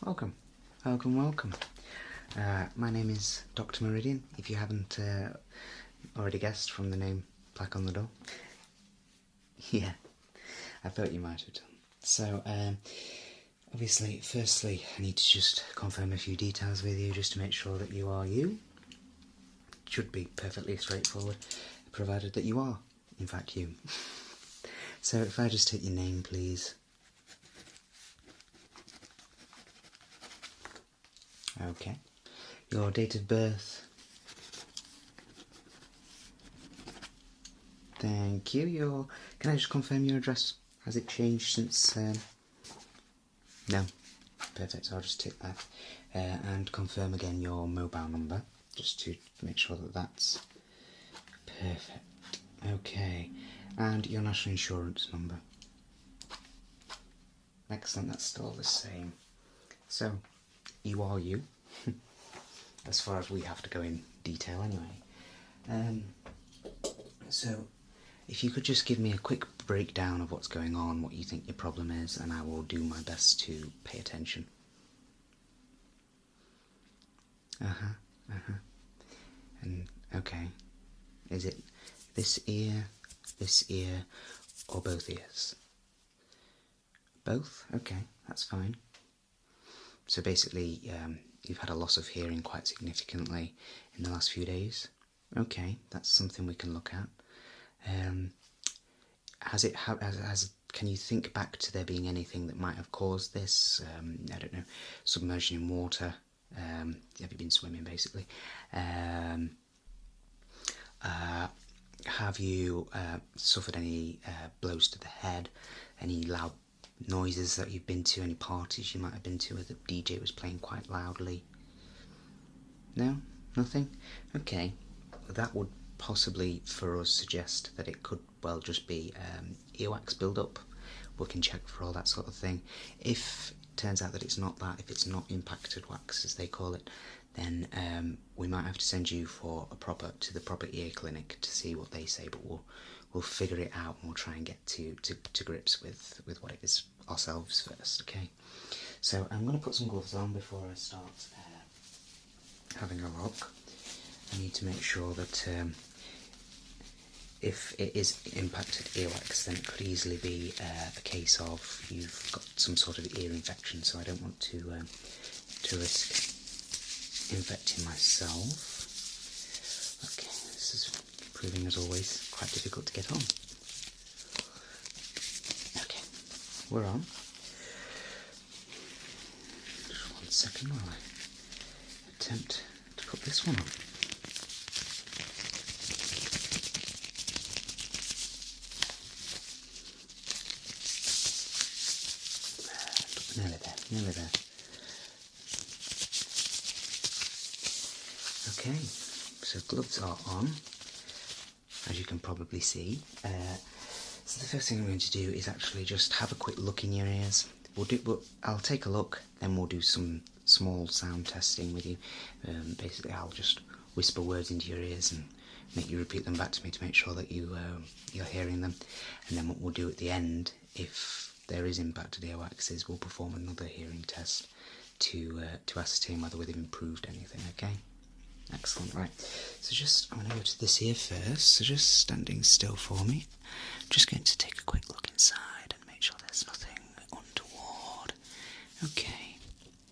Welcome, welcome. My name is Dr. Meridian, if you haven't already guessed from the name plaque on the door. Yeah, I thought you might have done. So, obviously, firstly, I need to just confirm a few details with you just to make sure that you are you. Should be perfectly straightforward, provided that you are, in fact, you. So, if I just take your name, please. Okay. Your date of birth. Thank you. Can I just confirm your address? Has it changed since? No. Perfect. So I'll just tick that and confirm again your mobile number, just to make sure that that's perfect. Okay. And your national insurance number. Excellent. That's still the same. So, you are you. As far as we have to go in detail, anyway. So, if you could just give me a quick breakdown of what's going on, what you think your problem is, and I will do my best to pay attention. And, okay. Is it this ear, or both ears? Both? Okay, that's fine. So basically, you've had a loss of hearing quite significantly in the last few days. Okay, that's something we can look at. Can you think back to there being anything that might have caused this? I don't know, submersion in water. Have you been swimming, basically? Have you suffered any blows to the head? Any loud noises that you've been to? Any parties you might have been to where the DJ was playing quite loudly? No? Nothing? Okay. Well, that would possibly, for us, suggest that it could well just be earwax build-up. We can check for all that sort of thing. If it turns out that it's not that, if it's not impacted wax, as they call it, then we might have to send you to the proper ear clinic to see what they say, but we'll figure it out and we'll try and get to grips with what it is ourselves first, okay? So I'm going to put some gloves on before I start having a look. I need to make sure that if it is impacted earwax, then it could easily be a case of you've got some sort of ear infection, so I don't want to risk infecting myself. Okay, this is proving, as always, quite difficult to get on. Okay, we're on. Just 1 second while I attempt to put this one on. Nearly there. Okay, so gloves are on, as you can probably see. So the first thing I'm going to do is actually just have a quick look in your ears. I'll take a look, then we'll do some small sound testing with you. Basically, I'll just whisper words into your ears and make you repeat them back to me to make sure that you're hearing them. And then what we'll do at the end, if there is impacted earwax, is we'll perform another hearing test to ascertain whether we've improved anything, okay? Excellent, right. So I'm going to go to this ear first, so just standing still for me. I'm just going to take a quick look inside and make sure there's nothing untoward. Okay,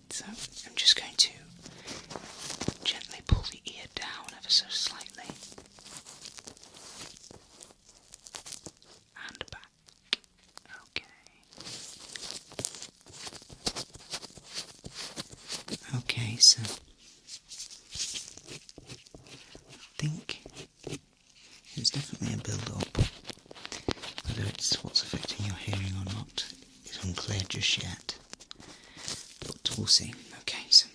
so I'm just going to gently pull the ear down ever so slightly. And back. Okay, so I think it's definitely a build-up. Whether it's what's affecting your hearing or not is unclear just yet, but we'll see. Okay, so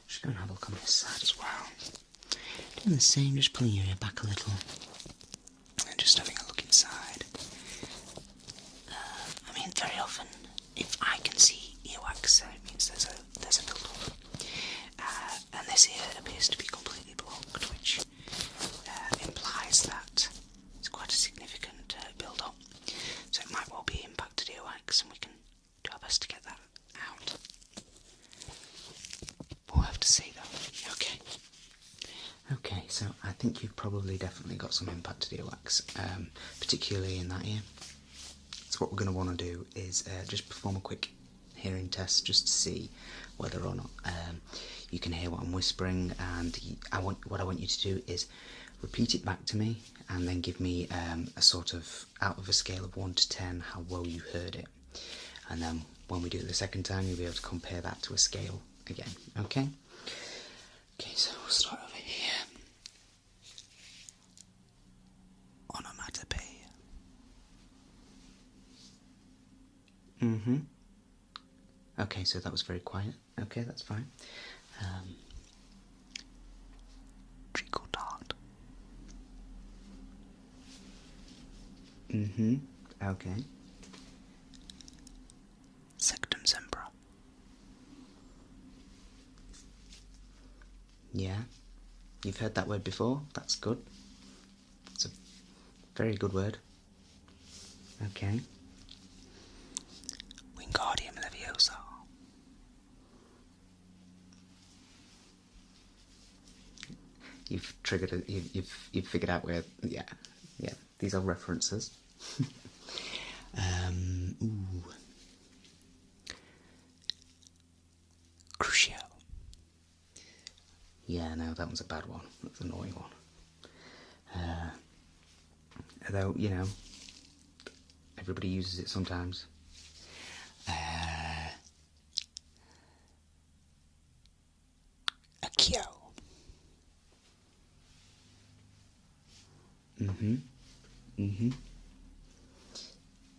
just go and have a look on this side as well. Doing the same, just pulling your ear back a little and just having a look inside. I mean, very often, if I can see earwax, it means there's a build-up. And this ear appears to be completely blocked, which implies that it's quite a significant build-up. So it might well be impacted earwax, and we can do our best to get that out. So I think you've probably definitely got some impacted earwax, particularly in that ear. So what we're going to want to do is just perform a quick hearing test just to see whether or not you can hear what I'm whispering, and what I want you to do is repeat it back to me and then give me a sort of, out of a scale of 1 to 10, how well you heard it. And then when we do it the second time, you'll be able to compare that to a scale again, okay? Okay, so we'll start over here. Onomatopoeia. Okay, so that was very quiet. Okay, that's fine. Treacle dart. Okay. Sectum sempra. Yeah, you've heard that word before. That's good. It's a very good word. Okay. Wingardium Leviosa. You've triggered it. You've figured out where. Yeah. These are references. Ooh. Crucio. Yeah, no, that was a bad one. That's an annoying one. Although, you know, everybody uses it sometimes. Accio.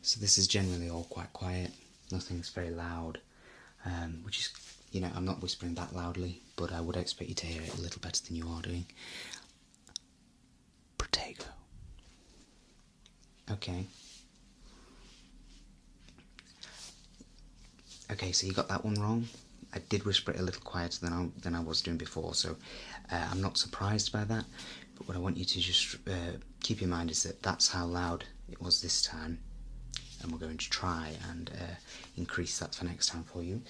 So this is generally all quite quiet. Nothing's very loud, which is, you know, I'm not whispering that loudly, but I would expect you to hear it a little better than you are doing. Protego. Okay. Okay, so you got that one wrong. I did whisper it a little quieter than I was doing before, so I'm not surprised by that. But what I want you to just keep in mind is that that's how loud it was this time, and we're going to try and increase that for next time for you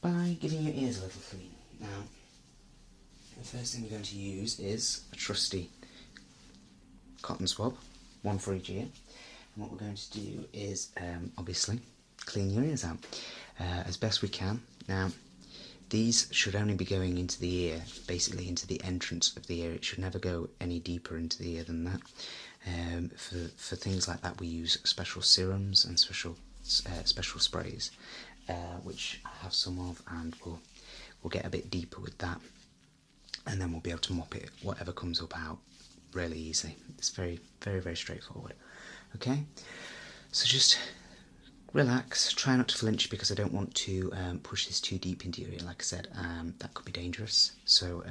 by giving your ears a little clean. Now, the first thing we're going to use is a trusty cotton swab, one for each ear. And what we're going to do is, obviously, clean your ears out as best we can. Now, these should only be going into the ear, basically into the entrance of the ear. It should never go any deeper into the ear than that. For things like that, we use special serums and special sprays, which I have some of, and we'll get a bit deeper with that, and then we'll be able to mop it, whatever comes up, out really easily. It's very, very, very straightforward. Okay, so just relax, try not to flinch, because I don't want to push this too deep into your ear. Like I said, that could be dangerous, so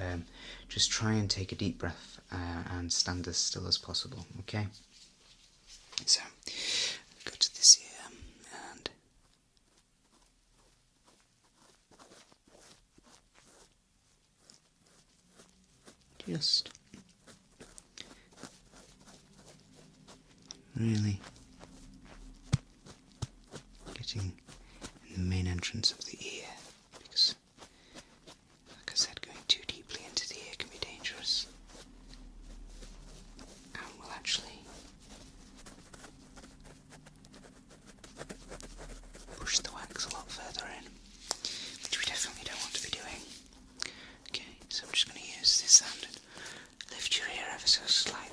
just try and take a deep breath and stand as still as possible, okay? So, go to this ear and just really getting in the main entrance of the ear, because, like I said, going too deeply into the ear can be dangerous, and will actually push the wax a lot further in, which we definitely don't want to be doing. Okay, so I'm just going to use this hand and lift your ear ever so slightly.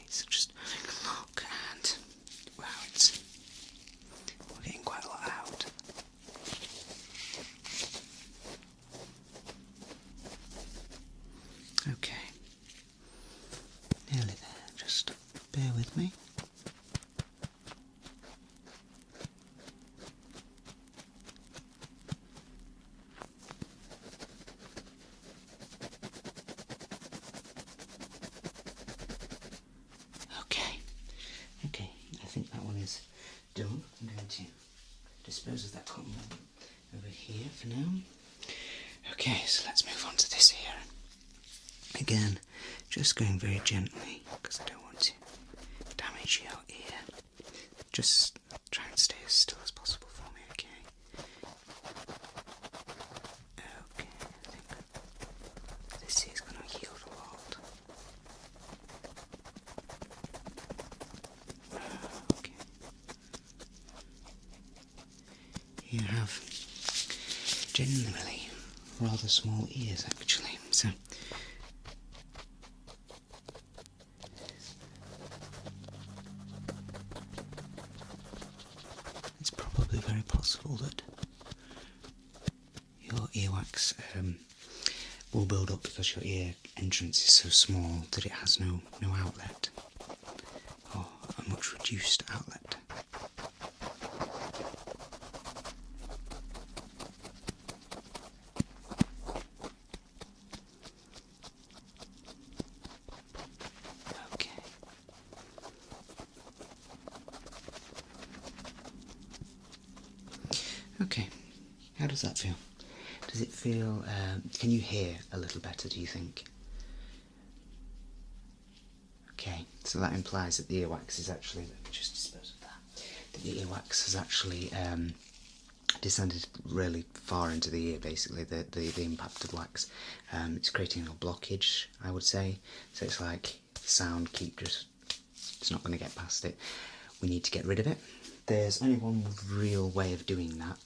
So just having a look, and wow, we're getting quite a lot out. Okay, nearly there, just bear with me. Okay, I think that one is done. I'm going to dispose of that cotton over here for now. Okay, so let's move on to this here. Again, just going very gently, because I don't want to damage your ear. Just try and stay as still as possible for me, okay? Okay, I think this is going to yield a lot. Okay. You have genuinely rather small ears, actually, so it's probably very possible that your earwax will build up because your ear entrance is so small that it has no outlet, or a much reduced outlet. Okay. Okay, how does that feel? Does it feel, can you hear a little better, do you think? Okay, so that implies that the earwax is actually, let me just dispose of that, that the earwax has actually descended really far into the ear, basically, the impacted wax. It's creating a blockage, I would say, so it's like the sound it's not going to get past it. We need to get rid of it. There's only one real way of doing that.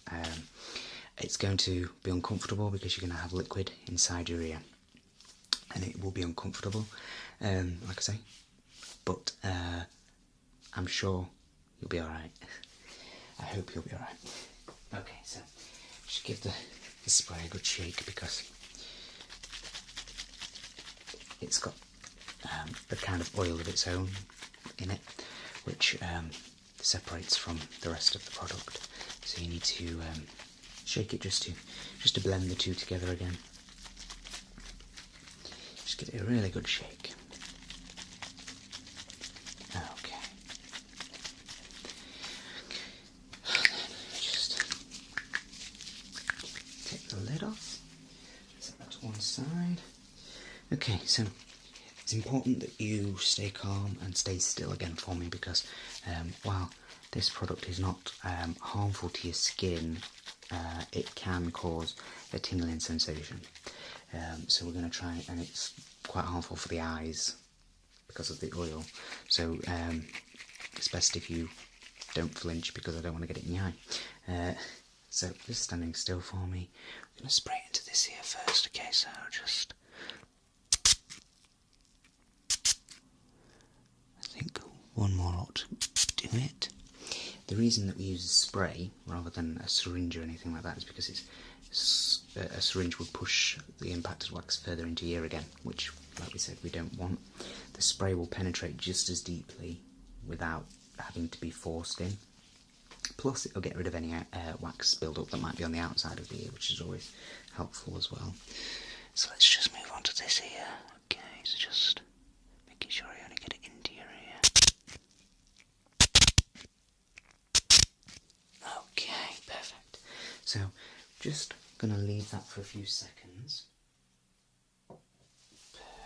It's going to be uncomfortable because you're going to have liquid inside your ear, and it will be uncomfortable, like I say, but I'm sure you'll be alright. I hope you'll be alright. Okay, so just give the spray a good shake because it's got a kind of oil of its own in it, which separates from the rest of the product. So you need to shake it just to blend the two together again. Just give it a really good shake. Okay. Just take the lid off. Set that to one side. Okay, so it's important that you stay calm and stay still again for me because while this product is not harmful to your skin, it can cause a tingling sensation. So we're going to try, and it's quite harmful for the eyes because of the oil. So it's best if you don't flinch because I don't want to get it in the eye. So just standing still for me. I'm going to spray it into this ear first, okay, so just... I think one more ought to do it. The reason that we use a spray rather than a syringe or anything like that is because a syringe would push the impacted wax further into your ear again, which, like we said, we don't want. The spray will penetrate just as deeply without having to be forced in. Plus, it'll get rid of any wax build-up that might be on the outside of the ear, which is always helpful as well. So let's just move on to this ear. Okay, so just making sure I only get it into your ear. Okay, perfect. So, just going to leave that for a few seconds.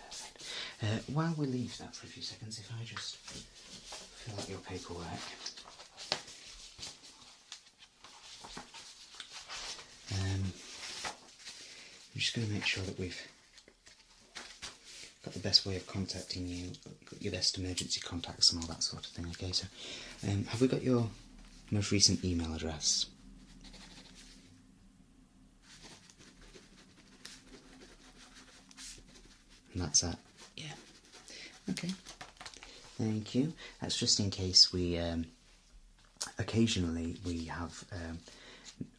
Perfect. While we leave that for a few seconds, if I just fill out your paperwork. I'm just going to make sure that we've got the best way of contacting you, got your best emergency contacts and all that sort of thing. Okay, so have we got your most recent email address? And that's that? Yeah. Okay. Thank you. That's just in case we, occasionally we have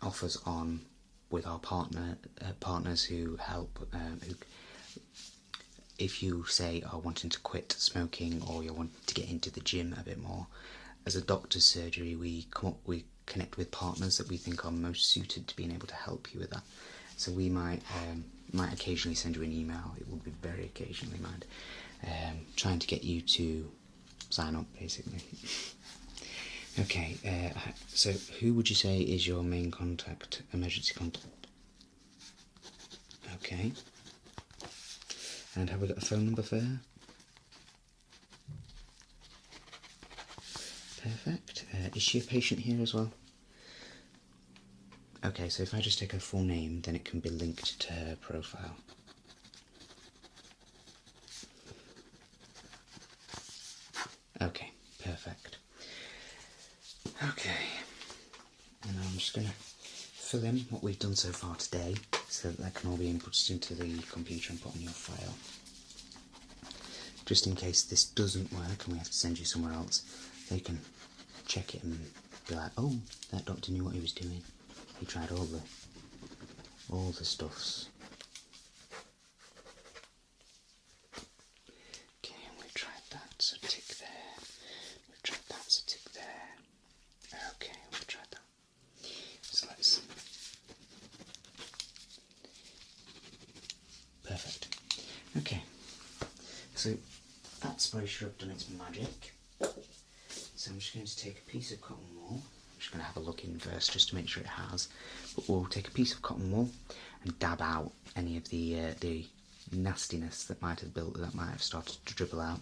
offers on with our partners who help, if you say are wanting to quit smoking or you're wanting to get into the gym a bit more, as a doctor's surgery we connect with partners that we think are most suited to being able to help you with that. So we might occasionally send you an email, it would be very occasionally, mind, trying to get you to sign up, basically. Okay, so who would you say is your main contact, emergency contact? Okay. And have we got a phone number for her? Perfect. Is she a patient here as well? Okay, so if I just take her full name, then it can be linked to her profile. Okay, perfect. Okay, and I'm just going to fill in what we've done so far today, so that can all be inputted into the computer and put on your file. Just in case this doesn't work and we have to send you somewhere else, they can check it and be like, oh, that doctor knew what he was doing. He tried all the stuffs. Okay, we've tried that, so tick there. We've tried that, so tick there. Okay, we've tried that. So let's... Perfect. Okay. So that spray should have done its magic. So I'm just going to take a piece of cotton wool. I'm just going to have a look in first just to make sure it has. But we'll take a piece of cotton wool and dab out any of the nastiness that might have started to dribble out.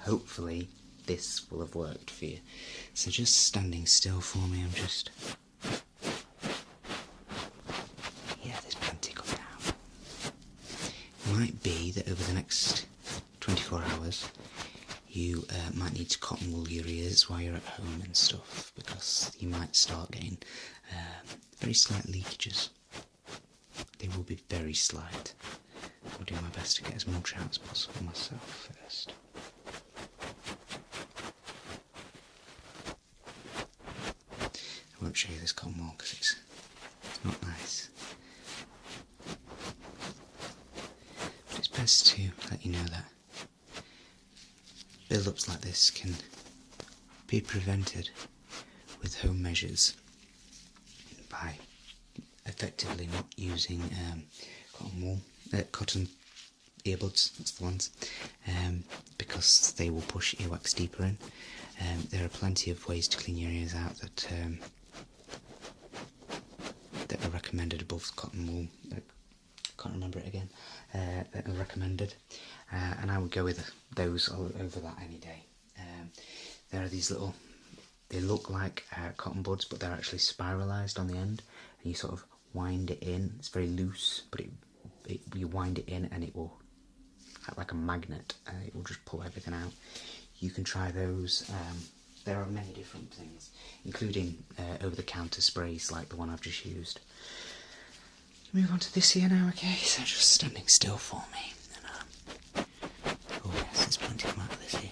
Hopefully this will have worked for you. So just standing still for me, I'm just... Yeah, there's plenty coming out. It might be that over the next 24 hours you might need to cotton wool your ears while you're at home and stuff, because you might start getting very slight leakages. They will be very slight. I'll do my best to get as much out as possible myself first. I won't show you this cotton wool because it's not nice. But it's best to let you know that build-ups like this can be prevented with home measures by effectively not using cotton earbuds, that's the ones, because they will push earwax deeper in. There are plenty of ways to clean your ears out that are recommended above cotton wool. I can't remember it again. That are recommended, and I would go with those over that any day. There are these little, they look like cotton buds, but they're actually spiralised on the end, and you sort of wind it in. It's very loose, but you wind it in and it will act like a magnet. It will just pull everything out. You can try those. There are many different things, including over-the-counter sprays like the one I've just used. Move on to this here now, okay? So just standing still for me. And, oh yes, there's plenty come out of this here.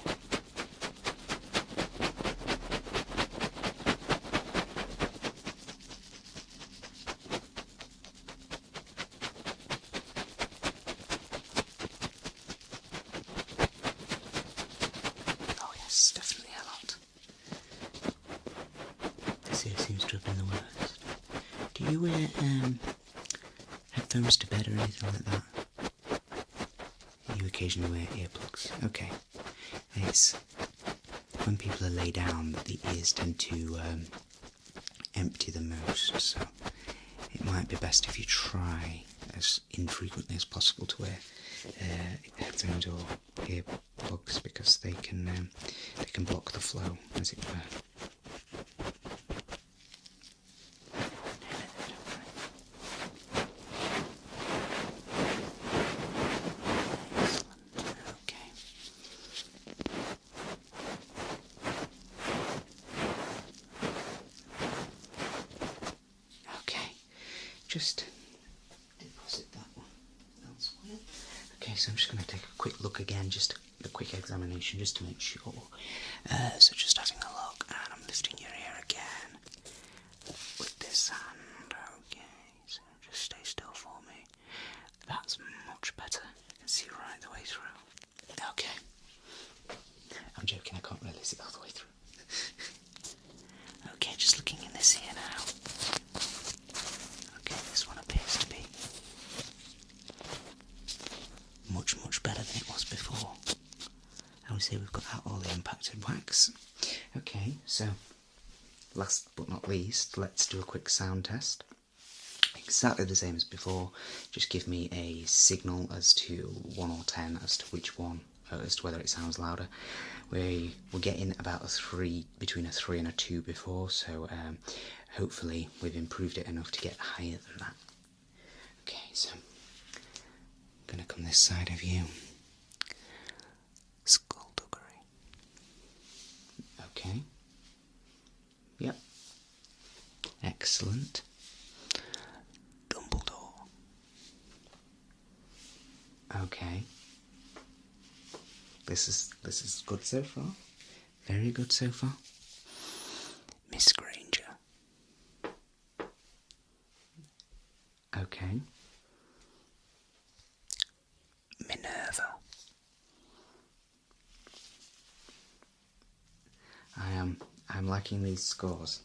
Oh yes, definitely a lot. This here seems to have been the worst. Do you wear headphones to bed or anything like that? You occasionally wear earplugs. Okay. It's when people are laid down that the ears tend to empty the most, so it might be best if you try as infrequently as possible to wear headphones or earplugs, because they can block the flow, as it were. Just deposit that one elsewhere. Okay, so I'm just going to take a quick look again, just a quick examination, just to make sure. So just having a look, and I'm lifting your ear again with this hand. Okay, so just stay still for me. That's much better. I can see right the way through. Okay. I'm joking, I can't really see all the way through. Okay, just looking in this ear now. This one appears to be much better than it was before. I would say we've got out all the impacted wax. Okay, so last but not least, let's do a quick sound test. Exactly the same as before, just give me a signal as to 1 or 10 as to which one as to whether it sounds louder. We were getting about between a 3 and a 2 before, so hopefully we've improved it enough to get higher than that. Okay, so I'm going to come this side of you. Skullduggery. Okay. Yep. Excellent. Dumbledore. Okay. This is good so far. Very good so far. Miss Granger. Okay. Minerva. I'm liking these scores.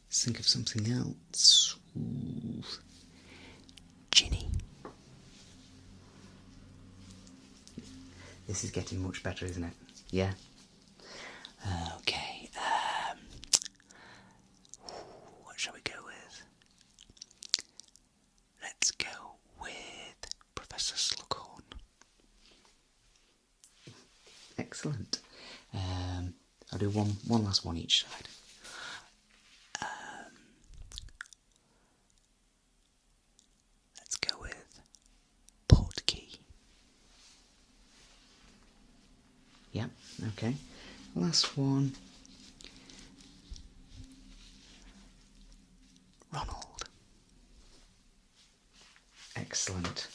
Let's think of something else. Ooh. Ginny. This is getting much better, isn't it? Yeah. Okay. What shall we go with? Let's go with Professor Slughorn. Excellent. I'll do one last one each side. Let's go with Portkey. Yep, okay. Last one. Ronald. Excellent.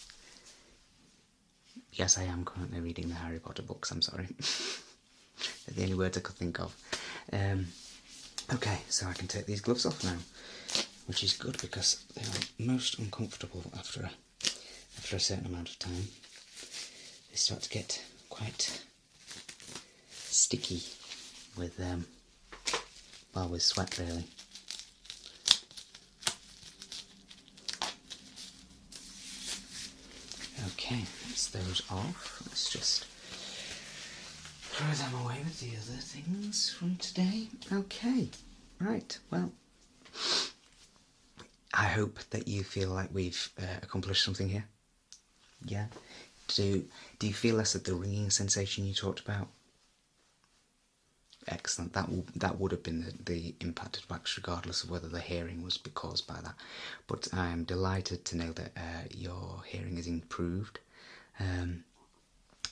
Yes, I am currently reading the Harry Potter books, I'm sorry. They're the only words I could think of. Okay, so I can take these gloves off now, which is good because they are most uncomfortable after a certain amount of time. They start to get quite sticky with with sweat really. Okay, that's those off. Let's just throw them away with the other things from today. Okay, right, well, I hope that you feel like we've accomplished something here. Yeah? Do you feel less of the ringing sensation you talked about? Excellent. That would have been the impacted wax regardless of whether the hearing was caused by that. But I am delighted to know that your hearing is improved.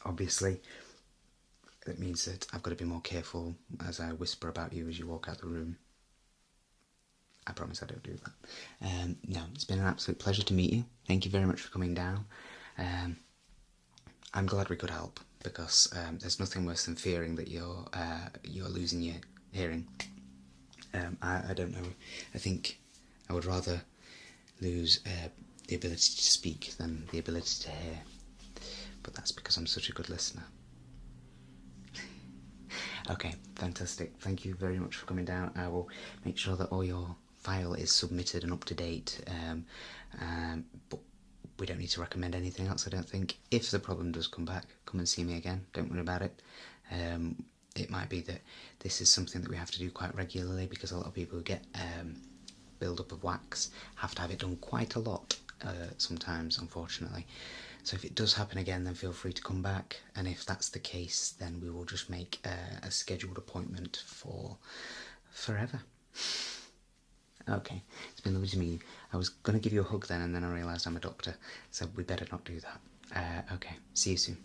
Obviously, it means that I've got to be more careful as I whisper about you as you walk out the room. I promise I don't do that. No, it's been an absolute pleasure to meet you. Thank you very much for coming down. I'm glad we could help, because there's nothing worse than fearing that you're losing your hearing. I don't know. I think I would rather lose the ability to speak than the ability to hear. But that's because I'm such a good listener. Okay, fantastic. Thank you very much for coming down. I will make sure that all your file is submitted and up to date. But we don't need to recommend anything else, I don't think. If the problem does come back, come and see me again. Don't worry about it. It might be that this is something that we have to do quite regularly, because a lot of people who get build-up of wax have to have it done quite a lot sometimes, unfortunately. So if it does happen again, then feel free to come back, and if that's the case, then we will just make a scheduled appointment for forever. Okay, it's been lovely to meet you. I was going to give you a hug then, and then I realised I'm a doctor, so we better not do that. Okay, see you soon.